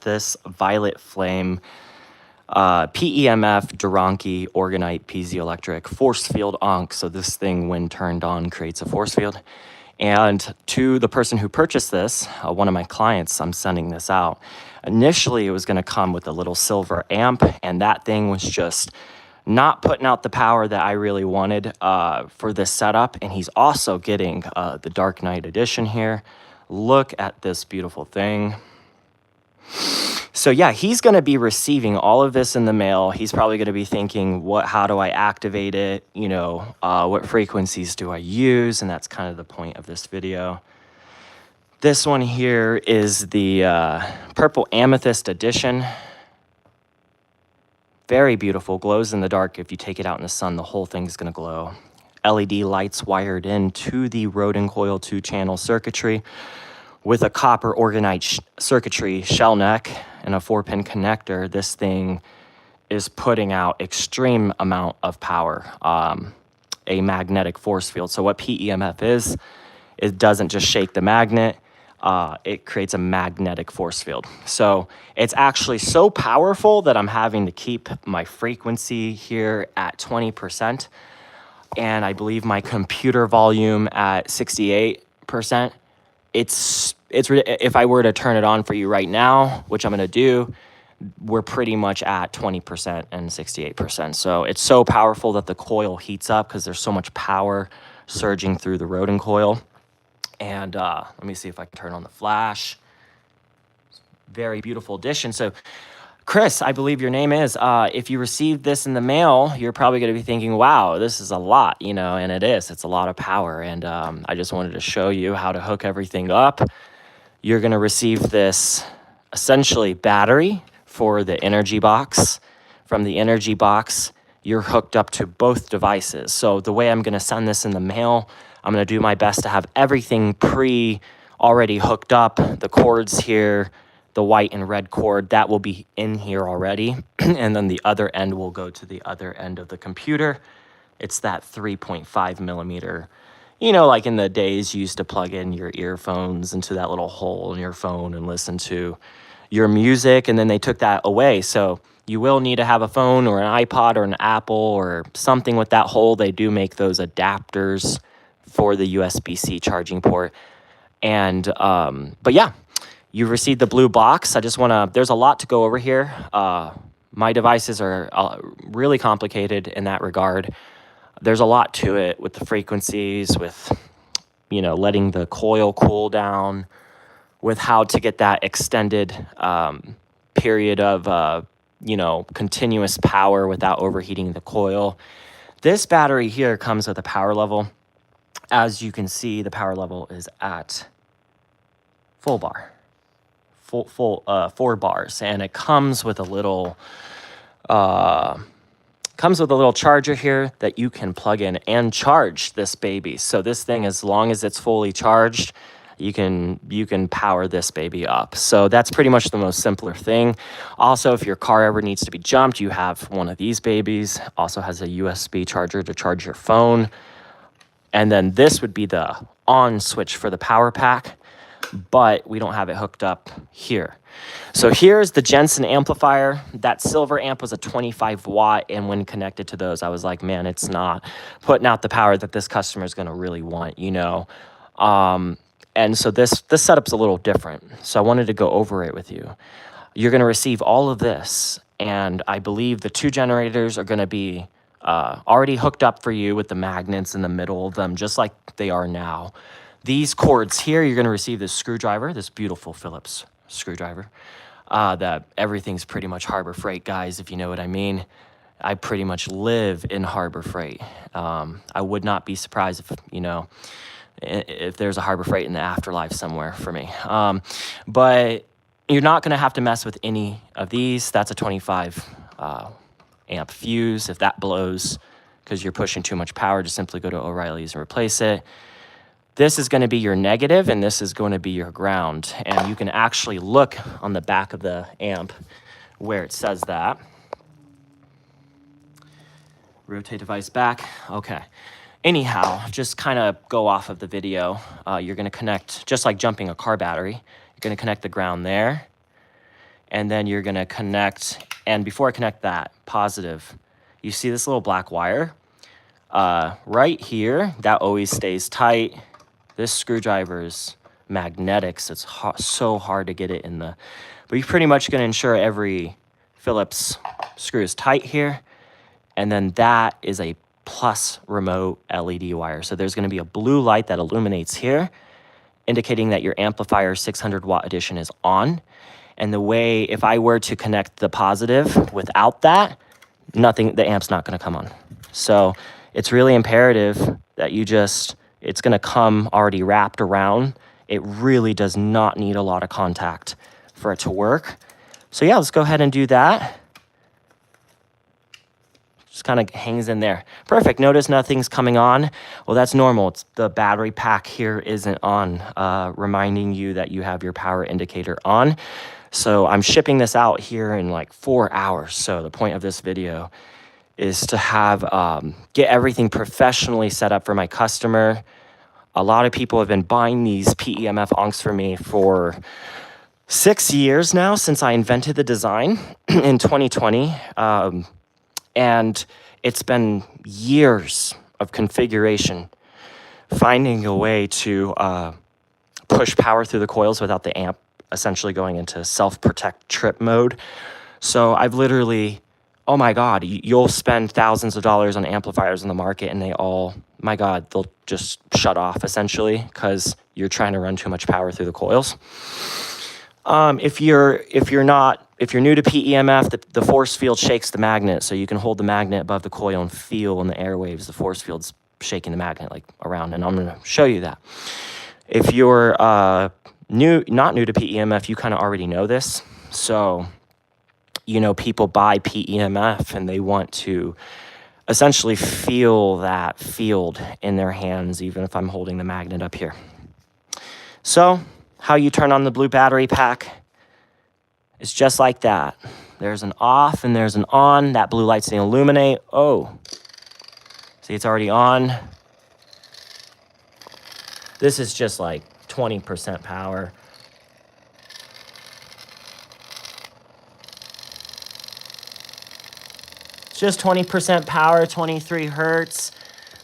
this violet flame PEMF Duranky Orgonite piezoelectric force field onc. So this thing, when turned on, creates a force field. And to the person who purchased this, one of my clients, I'm sending this out. Initially, it was going to come with a little silver amp, and that thing was just not putting out the power that I really wanted for this setup. And he's also getting the Dark Knight edition here. Look at this beautiful thing. So yeah, he's going to be receiving all of this in the mail. He's probably going to be thinking, how do I activate it? You know, what frequencies do I use? And that's kind of the point of this video. This one here is the Purple Amethyst edition. Very beautiful, glows in the dark. If you take it out in the sun, the whole thing is going to glow. LED lights wired into the Rodin Coil 2-channel circuitry with a copper orgonite circuitry shell neck and a 4-pin connector. This thing is putting out extreme amount of power, a magnetic force field. So what PEMF is, it doesn't just shake the magnet, it creates a magnetic force field. So it's actually so powerful that I'm having to keep my frequency here at 20%. And I believe my computer volume at 68%. If I were to turn it on for you right now, which I'm going to do, we're pretty much at 20% and 68%. So it's so powerful that the coil heats up because there's so much power surging through the Rodin coil. And let me see if I can turn on the flash. Very beautiful addition. So Chris, I believe your name is, if you received this in the mail, you're probably going to be thinking, wow, this is a lot, you know, and it is. It's a lot of power. And I just wanted to show you how to hook everything up. You're going to receive this essentially battery for the energy box. From the energy box, you're hooked up to both devices. So the way I'm going to send this in the mail, I'm going to do my best to have everything already hooked up. The cords here, the white and red cord, that will be in here already. And then the other end will go to the other end of the computer. It's that 3.5 millimeter, you know, like in the days you used to plug in your earphones into that little hole in your phone and listen to your music, and then they took that away. So you will need to have a phone or an iPod or an Apple or something with that hole. They do make those adapters for the USB-C charging port. And, but yeah, you received the blue box. I just want to, there's a lot to go over here. My devices are really complicated in that regard. There's a lot to it with the frequencies, with, you know, letting the coil cool down, with how to get that extended period of, you know, continuous power without overheating the coil. This battery here comes with a power level. As you can see, the power level is at full bar. Full 4 bars, and it comes with a little charger here that you can plug in and charge this baby. So this thing, as long as it's fully charged, you can power this baby up. So that's pretty much the most simpler thing. Also, if your car ever needs to be jumped, you have one of these babies. Also has a USB charger to charge your phone. And then this would be the on switch for the power pack, but we don't have it hooked up here. So here's the Jensen amplifier. That silver amp was a 25 watt, and when connected to those, I was like, man, it's not putting out the power that this customer is going to really want, you know. And so this setup's a little different. So I wanted to go over it with you. You're going to receive all of this, and I believe the 2 generators are going to be already hooked up for you with the magnets in the middle of them, just like they are now. These cords here, you're going to receive this screwdriver, this beautiful Phillips screwdriver. That everything's pretty much Harbor Freight, guys, if you know what I mean. I pretty much live in Harbor Freight. I would not be surprised if, you know, if there's a Harbor Freight in the afterlife somewhere for me. But you're not going to have to mess with any of these. That's a 25 amp fuse. If that blows because you're pushing too much power, just simply go to O'Reilly's and replace it. This is going to be your negative, and this is going to be your ground. And you can actually look on the back of the amp where it says that. Rotate device back. Okay. Anyhow, just kind of go off of the video. You're going to connect, just like jumping a car battery, you're going to connect the ground there. and then you're gonna connect, and before I connect that, positive, you see this little black wire? Right here, that always stays tight. This screwdriver is magnetic, so it's so hard to get it in the, but you're pretty much gonna ensure every Phillips screw is tight here. And then that is a plus remote LED wire. So there's gonna be a blue light that illuminates here, indicating that your amplifier 600 watt edition is on. And the way, if I were to connect the positive without that, nothing, the amp's not gonna come on. So it's really imperative that you just, it's gonna come already wrapped around. It really does not need a lot of contact for it to work. So yeah, let's go ahead and do that. Just kind of hangs in there. Perfect, notice nothing's coming on. Well, that's normal. It's the battery pack here isn't on, reminding you that you have your power indicator on. So I'm shipping this out here in like 4 hours. So the point of this video is to have, get everything professionally set up for my customer. A lot of people have been buying these PEMF onks for me for 6 years now, since I invented the design in 2020. And it's been years of configuration, finding a way to push power through the coils without the amp essentially going into self-protect trip mode. So I've literally, oh my God, you'll spend thousands of dollars on amplifiers in the market and they all, my God, they'll just shut off essentially because you're trying to run too much power through the coils. If you're new to PEMF, the force field shakes the magnet, so you can hold the magnet above the coil and feel in the airwaves the force field's shaking the magnet like around, and I'm going to show you that. If you're not new to PEMF, you kind of already know this. So, you know, people buy PEMF and they want to essentially feel that field in their hands, even if I'm holding the magnet up here. So, how you turn on the blue battery pack is just like that. There's an off and there's an on. That blue light's gonna illuminate. Oh, see, it's already on. This is just like 20% power. It's just 20% power, 23 hertz.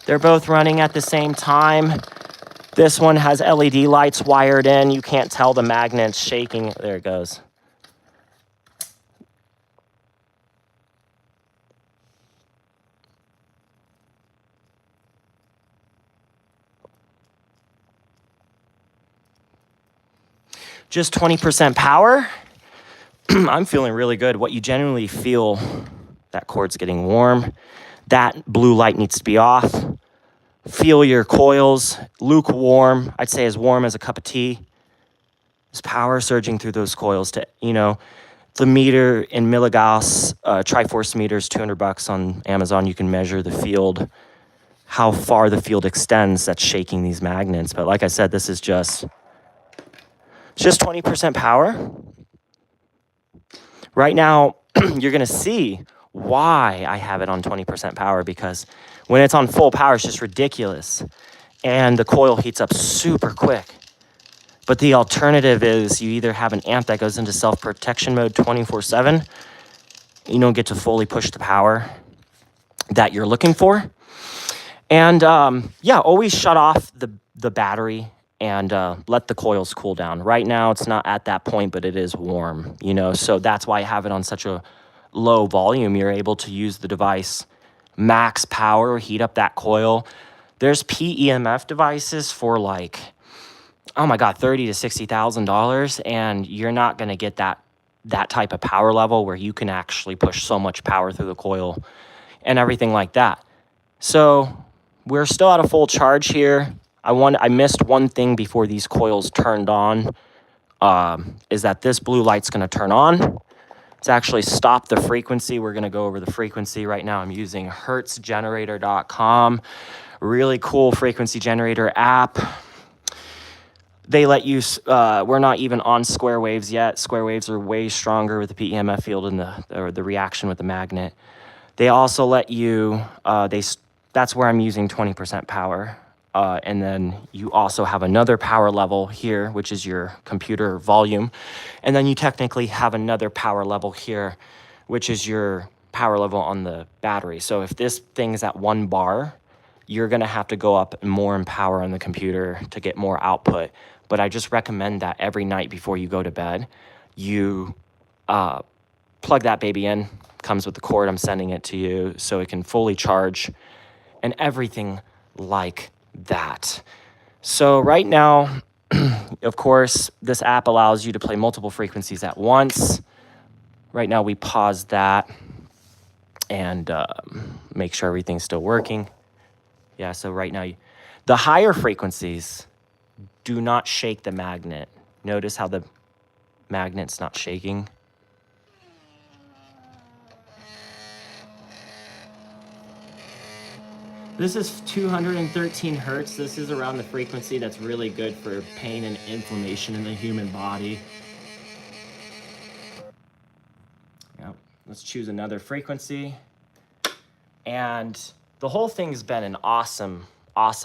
They're both running at the same time. This one has LED lights wired in. You can't tell the magnet's shaking. There it goes. Just 20% power. I'm feeling really good. What you generally feel, that cord's getting warm. That blue light needs to be off. Feel your coils lukewarm. I'd say as warm as a cup of tea. There's power surging through those coils to, you know, the meter in milligauss, Triforce meters, $200 on Amazon. You can measure the field, how far the field extends that's shaking these magnets. But like I said, this is just 20% power. Right now, you're gonna see why I have it on 20% power, because when it's on full power, it's just ridiculous. And the coil heats up super quick. But the alternative is you either have an amp that goes into self-protection mode 24/7. You don't get to fully push the power that you're looking for. And yeah, always shut off the battery and let the coils cool down. Right now, it's not at that point, but it is warm, you know, so that's why I have it on such a low volume. You're able to use the device max power, heat up that coil. There's PEMF devices for like, oh my God, $30,000 to $60,000, and you're not gonna get that type of power level where you can actually push so much power through the coil and everything like that. So we're still at a full charge here. I missed one thing before these coils turned on, is that this blue light's gonna turn on. It's actually stop the frequency. We're gonna go over the frequency right now. I'm using hertzgenerator.com. Really cool frequency generator app. They let you, we're not even on square waves yet. Square waves are way stronger with the PEMF field and the reaction with the magnet. They also let you, that's where I'm using 20% power. And then you also have another power level here, which is your computer volume. And then you technically have another power level here, which is your power level on the battery. So if this thing's at 1 bar, you're gonna have to go up more in power on the computer to get more output. But I just recommend that every night before you go to bed, you plug that baby in, comes with the cord, I'm sending it to you so it can fully charge and everything like that. So right now, of course, this app allows you to play multiple frequencies at once. Right now we pause that and make sure everything's still working. Yeah, so right now, the higher frequencies do not shake the magnet. Notice how the magnet's not shaking. This is 213 hertz. This is around the frequency that's really good for pain and inflammation in the human body. Yep. Let's choose another frequency. And the whole thing's been an awesome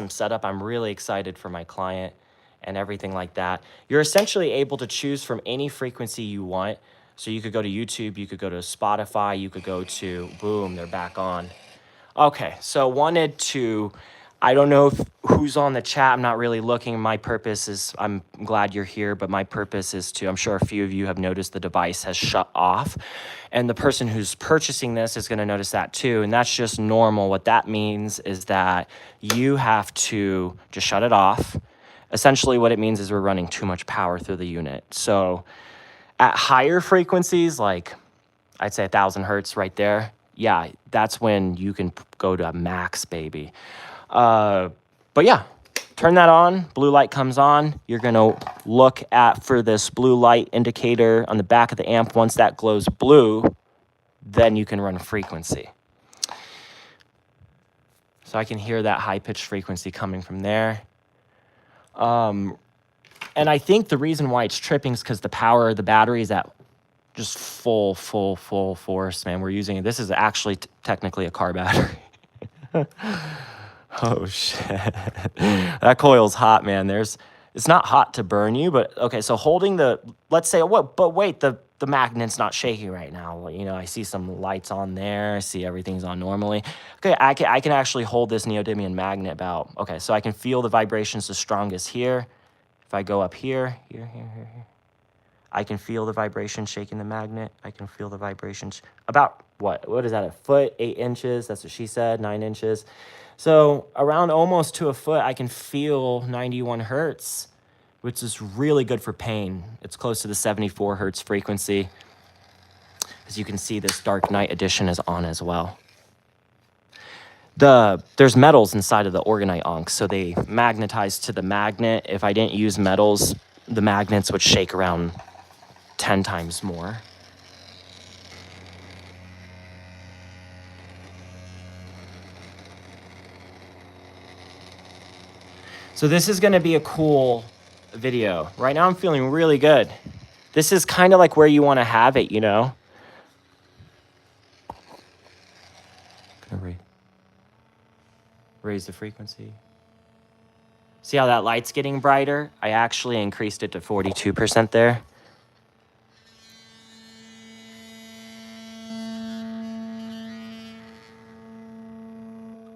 setup. I'm really excited for my client and everything like that. You're essentially able to choose from any frequency you want. So you could go to YouTube, you could go to Spotify, you could go to, boom, they're back on. Okay, so I don't know who's on the chat. I'm not really looking. My purpose is, I'm glad you're here, but my purpose is I'm sure a few of you have noticed the device has shut off. And the person who's purchasing this is gonna notice that too. And that's just normal. What that means is that you have to just shut it off. Essentially what it means is we're running too much power through the unit. So at higher frequencies, like I'd say 1,000 hertz right there, yeah, that's when you can go to max, baby. But yeah, turn that on, blue light comes on. You're gonna look for this blue light indicator on the back of the amp. Once that glows blue, then you can run frequency. So I can hear that high-pitched frequency coming from there. And I think the reason why it's tripping is because the power of the battery is at just full force, man. We're using it. This is actually technically a car battery. Oh shit. That coil's hot, man. It's not hot to burn you, but okay, so holding let's say, but wait, the magnet's not shaking right now. You know, I see some lights on there. I see everything's on normally. Okay, I can actually hold this neodymium magnet okay, so I can feel the vibrations the strongest here. If I go up here, I can feel the vibration shaking the magnet. I can feel the vibrations about what is that, a foot, 8 inches? That's what she said, 9 inches. So around almost to a foot, I can feel 91 hertz, which is really good for pain. It's close to the 74 hertz frequency. As you can see, this Dark Night edition is on as well. There's metals inside of the orgonite onks, so they magnetize to the magnet. If I didn't use metals, the magnets would shake around 10 times more. So this is gonna be a cool video. Right now I'm feeling really good. This is kind of like where you wanna have it, you know? Gonna raise the frequency. See how that light's getting brighter? I actually increased it to 42% there.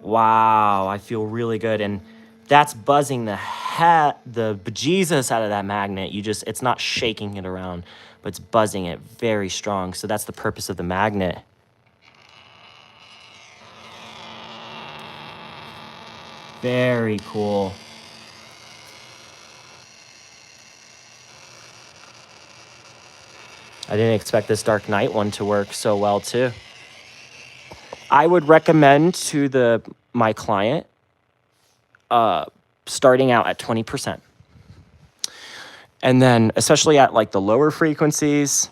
Wow, I feel really good. And that's buzzing the bejesus out of that magnet. It's not shaking it around, but it's buzzing it very strong. So that's the purpose of the magnet. Very cool. I didn't expect this Dark Night one to work so well too. I would recommend to my client starting out at 20%. And then especially at like the lower frequencies,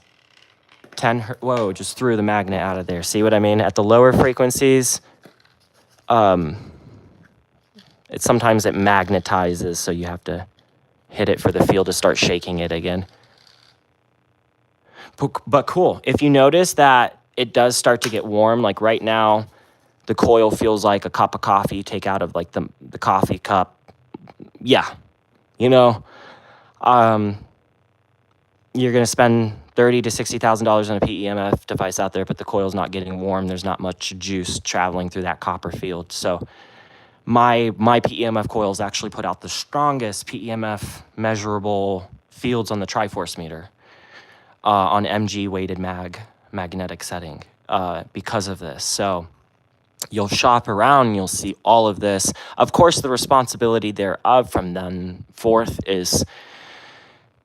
10, whoa, just threw the magnet out of there. See what I mean? At the lower frequencies, sometimes it magnetizes, so you have to hit it for the field to start shaking it again. But cool, if you notice that it does start to get warm, like right now, the coil feels like a cup of coffee you take out of like the coffee cup yeah, you know, you're going to spend $30,000 to $60,000 on a PEMF device out there, but the coil's not getting warm. There's not much juice traveling through that copper field. So my PEMF coils actually put out the strongest PEMF measurable fields on the Triforce meter on MG weighted magnetic setting because of this. So you'll shop around and you'll see all of this. Of course, the responsibility thereof from then forth is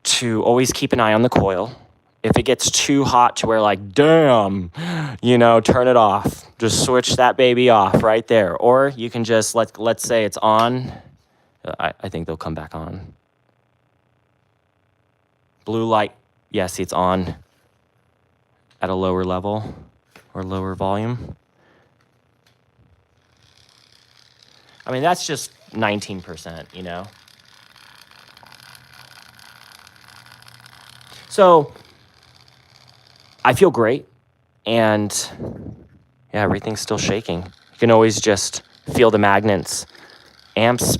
to always keep an eye on the coil. If it gets too hot to where like, damn, turn it off. Just switch that baby off right there. Or you can just, let's say it's on. I think they'll come back on. Blue light, yeah, see it's on at a lower level or lower volume. I mean, that's just 19%, So I feel great, and yeah, everything's still shaking. You can always just feel the magnets. Amps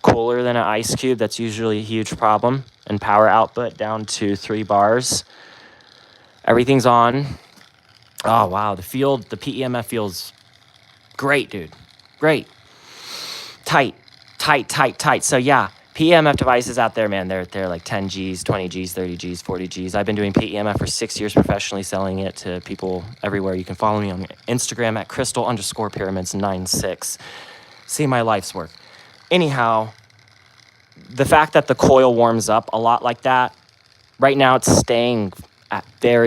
cooler than an ice cube, that's usually a huge problem. And power output down to 3 bars. Everything's on. Oh, wow, the PEMF feels great, dude. Great. Tight. So yeah, PEMF devices out there, man, they're like 10 Gs, 20 Gs, 30 Gs, 40 Gs. I've been doing PEMF for 6 years professionally, selling it to people everywhere. You can follow me on Instagram at Crystal_Pyramids96. See my life's work. Anyhow, the fact that the coil warms up a lot like that, right now it's staying at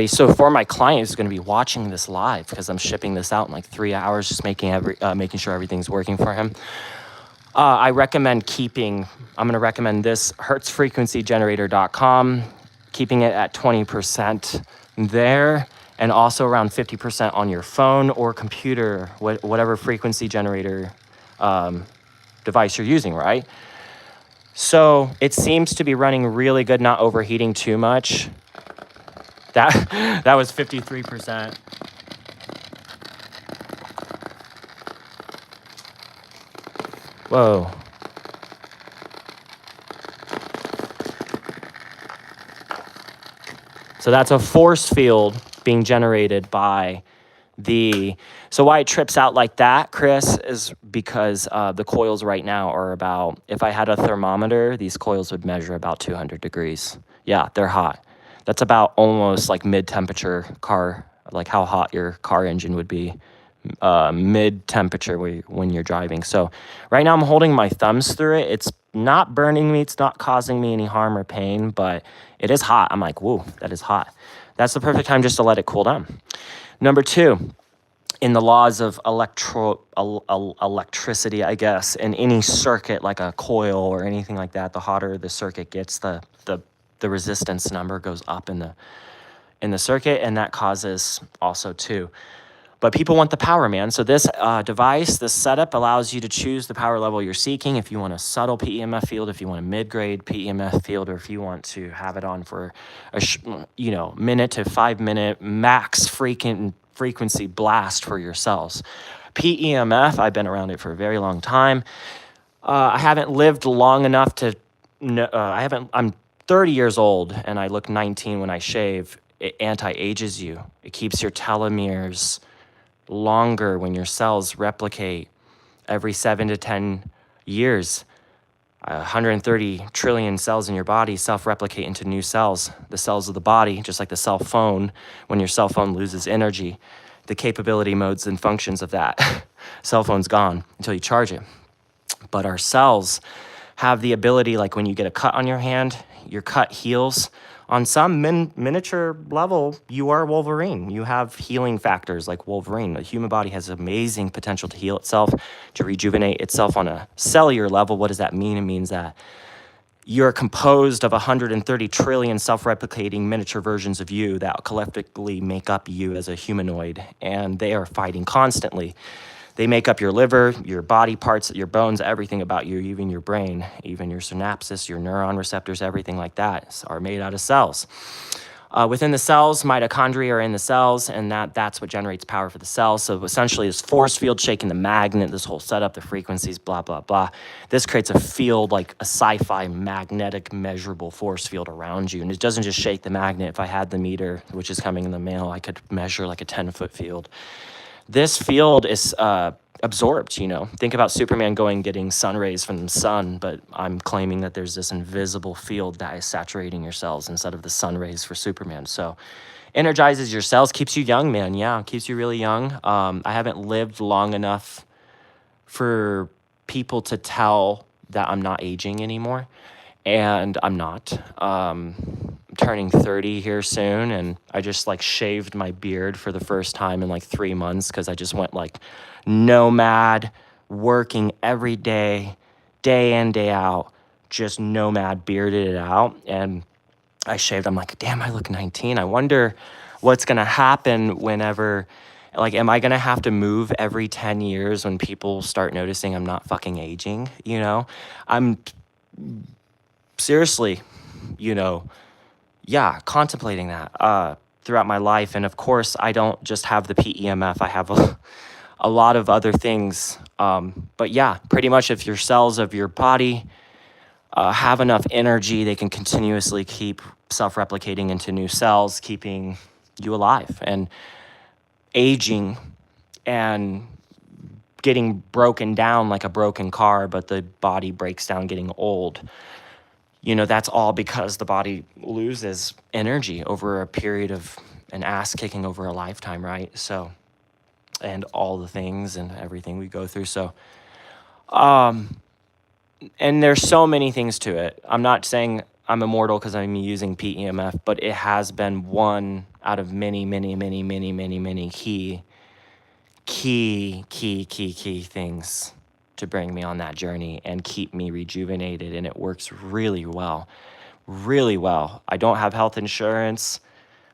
so for my client who's going to be watching this live, because I'm shipping this out in like 3 hours, just making sure everything's working for him. I recommend I'm going to recommend this hertzfrequencygenerator.com, keeping it at 20% there, and also around 50% on your phone or computer, whatever frequency generator device you're using, right? So it seems to be running really good, not overheating too much. That was 53%. Whoa. So that's a force field being generated by so why it trips out like that, Chris, is because the coils right now are about, if I had a thermometer, these coils would measure about 200 degrees. Yeah, they're hot. That's about almost like mid-temperature car, like how hot your car engine would be, mid-temperature when you're driving. So right now I'm holding my thumbs through it. It's not burning me. It's not causing me any harm or pain, but it is hot. I'm like, whoa, that is hot. That's the perfect time just to let it cool down. Number 2, in the laws of electricity, I guess, in any circuit like a coil or anything like that, the hotter the circuit gets, the resistance number goes up in the circuit, and that causes also too. But people want the power, man. So this device, this setup allows you to choose the power level you're seeking. If you want a subtle PEMF field, if you want a mid-grade PEMF field, or if you want to have it on for a minute to 5 minute max frequency blast for your cells. PEMF, I've been around it for a very long time. I haven't lived long enough to I'm 30 years old and I look 19 when I shave. It anti-ages you. It keeps your telomeres longer when your cells replicate every 7 to 10 years. 130 trillion cells in your body self-replicate into new cells. The cells of the body, just like the cell phone, when your cell phone loses energy, the capability modes and functions of that cell phone's gone until you charge it. But our cells have the ability, like when you get a cut on your hand, your cut heals. On some miniature level, you are Wolverine. You have healing factors like Wolverine. The human body has amazing potential to heal itself, to rejuvenate itself on a cellular level. What does that mean? It means that you're composed of 130 trillion self-replicating miniature versions of you that collectively make up you as a humanoid, and they are fighting constantly. They make up your liver, your body parts, your bones, everything about you, even your brain, even your synapses, your neuron receptors, everything like that are made out of cells. Within the cells, mitochondria are in the cells, and that's what generates power for the cells. So essentially, this force field shaking the magnet, this whole setup, the frequencies, blah, blah, blah. This creates a field, like a sci-fi magnetic measurable force field around you. And it doesn't just shake the magnet. If I had the meter, which is coming in the mail, I could measure like a 10-foot field. This field is absorbed, you know. Think about Superman getting sun rays from the sun, but I'm claiming that there's this invisible field that is saturating your cells instead of the sun rays for Superman. So energizes your cells, keeps you young, man. Yeah, keeps you really young. I haven't lived long enough for people to tell that I'm not aging anymore, and I'm not. I'm turning 30 here soon, and I just like shaved my beard for the first time in like 3 months because I just went like nomad, working every day, day in, day out, just nomad, bearded it out. And I shaved. I'm like, damn, I look 19. I wonder what's going to happen whenever, like, am I going to have to move every 10 years when people start noticing I'm not fucking aging? You know, I'm seriously, you know, yeah, contemplating that throughout my life. And of course, I don't just have the PEMF. I have a lot of other things. But yeah, pretty much if your cells of your body have enough energy, they can continuously keep self-replicating into new cells, keeping you alive. And aging and getting broken down like a broken car, but the body breaks down getting old. You know, that's all because the body loses energy over a period of an ass kicking over a lifetime, right? So, and all the things and everything we go through. So, and there's so many things to it. I'm not saying I'm immortal because I'm using PEMF, but it has been one out of many, many, many, many, many, many key things to bring me on that journey and keep me rejuvenated. And it works really well, really well. I don't have health insurance.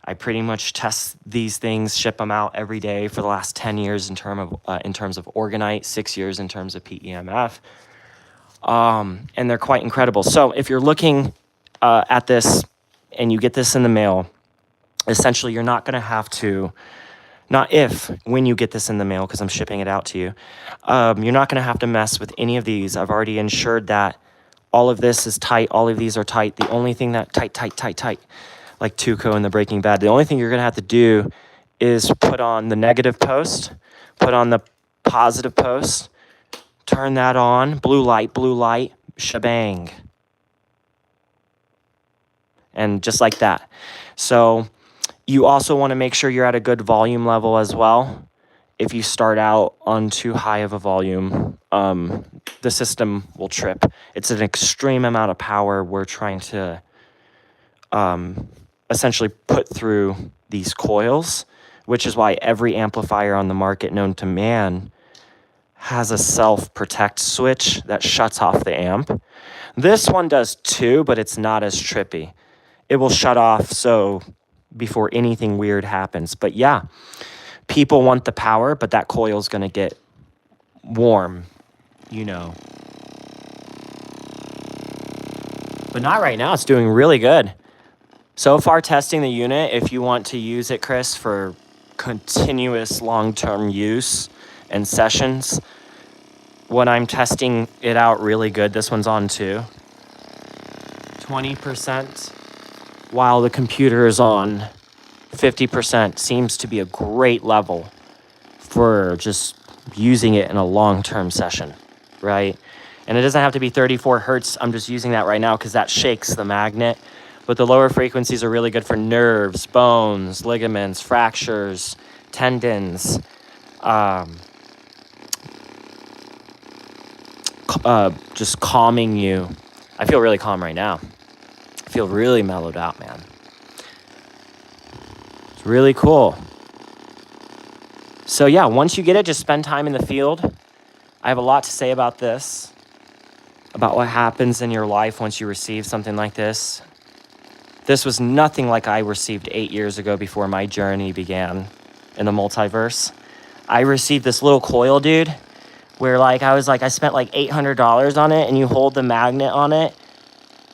I pretty much test these things, ship them out every day for the last 10 years in terms of Orgonite, 6 years in terms of PEMF. And they're quite incredible. So if you're looking at this and you get this in the mail, essentially you're not going to have to, not if, when you get this in the mail, because I'm shipping it out to you, you're not going to have to mess with any of these. I've already ensured that all of this is tight. All of these are tight. The only thing that tight, like Tuco in the Breaking Bad, the only thing you're going to have to do is put on the negative post, put on the positive post, turn that on, blue light, shebang. And just like that. So you also want to make sure you're at a good volume level as well. If you start out on too high of a volume, the system will trip. It's an extreme amount of power we're trying to essentially put through these coils, which is why every amplifier on the market known to man has a self-protect switch that shuts off the amp. This one does too, but it's not as trippy. It will shut off so before anything weird happens. But yeah, people want the power, but that coil is going to get warm, you know. But not right now. It's doing really good. So far testing the unit, if you want to use it, Chris, for continuous long-term use and sessions, when I'm testing it out really good, this one's on too. 20% while the computer is on 50% seems to be a great level for just using it in a long-term session, right? And it doesn't have to be 34 hertz. I'm just using that right now because that shakes the magnet. But the lower frequencies are really good for nerves, bones, ligaments, fractures, tendons, just calming you. I feel really calm right now. I feel really mellowed out, man. It's really cool. So yeah, once you get it, just spend time in the field. I have a lot to say about this, about what happens in your life once you receive something like this. This was nothing like I received 8 years ago before my journey began in the multiverse. I received this little coil, dude, where I spent like $800 on it, and you hold the magnet on it,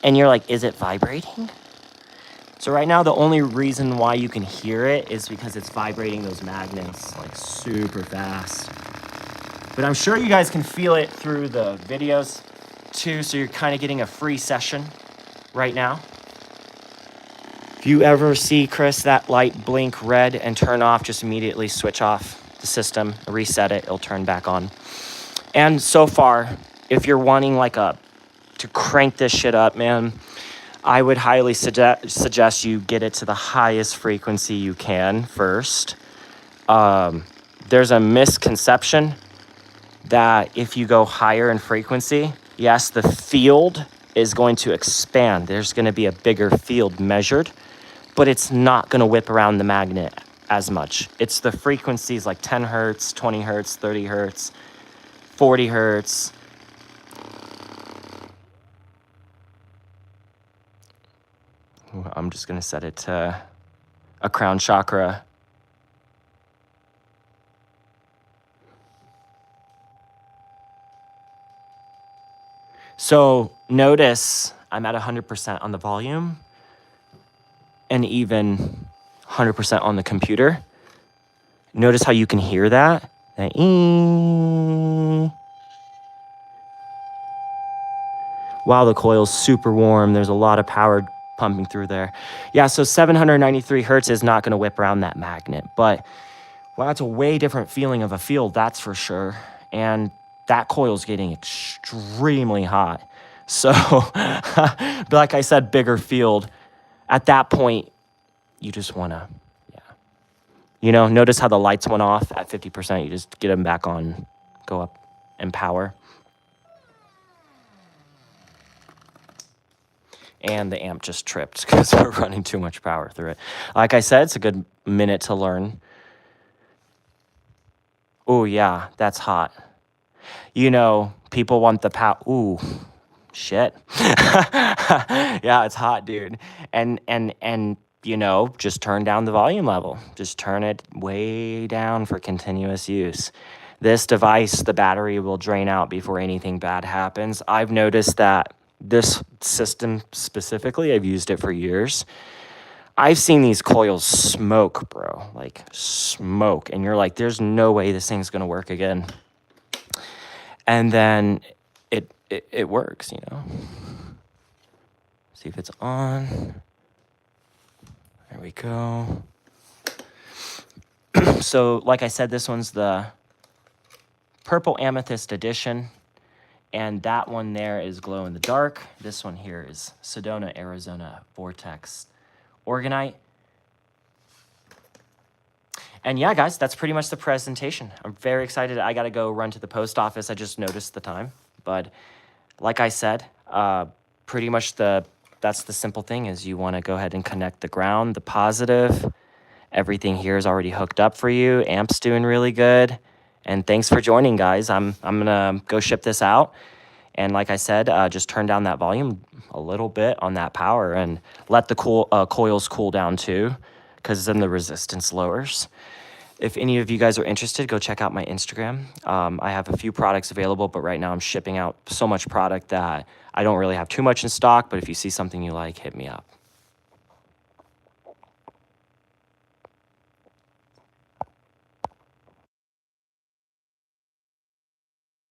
and you're like, is it vibrating? So right now, the only reason why you can hear it is because it's vibrating those magnets like super fast. But I'm sure you guys can feel it through the videos too, so you're kind of getting a free session right now. If you ever see, Chris, that light blink red and turn off, just immediately switch off the system, reset it, it'll turn back on. And so far, if you're wanting like to crank this shit up, man, I would highly suggest you get it to the highest frequency you can first. There's a misconception that if you go higher in frequency, yes, the field is going to expand. There's going to be a bigger field measured, but it's not going to whip around the magnet as much. It's the frequencies like 10 hertz, 20 hertz, 30 hertz, 40 hertz. I'm just going to set it to a crown chakra. So notice I'm at 100% on the volume and even 100% on the computer. Notice how you can hear that. While the coil's super warm, there's a lot of power pumping through there. Yeah, so 793 hertz is not going to whip around that magnet, but well, that's a way different feeling of a field, that's for sure. And that coil's getting extremely hot. So, like I said, bigger field. At that point, you just want to, notice how the lights went off at 50%. You just get them back on, go up in power. And the amp just tripped because we're running too much power through it. Like I said, it's a good minute to learn. Oh, yeah, that's hot. People want the power. Ooh, shit. Yeah, it's hot, dude. And just turn down the volume level. Just turn it way down for continuous use. This device, the battery will drain out before anything bad happens. I've noticed that this system specifically, I've used it for years. I've seen these coils smoke, bro, like smoke. And you're like, there's no way this thing's going to work again. And then it works, See if it's on. There we go. So, like I said, this one's the Purple Amethyst Edition. And that one there is glow in the dark. This one here is Sedona, Arizona Vortex Orgonite. And yeah, guys, that's pretty much the presentation. I'm very excited. I got to go run to the post office. I just noticed the time. But like I said, pretty much that's the simple thing is you want to go ahead and connect the ground, the positive. Everything here is already hooked up for you. Amp's doing really good. And thanks for joining, guys. I'm going to go ship this out. And like I said, just turn down that volume a little bit on that power and let the coils cool down too, because then the resistance lowers. If any of you guys are interested, go check out my Instagram. I have a few products available, but right now I'm shipping out so much product that I don't really have too much in stock. But if you see something you like, hit me up.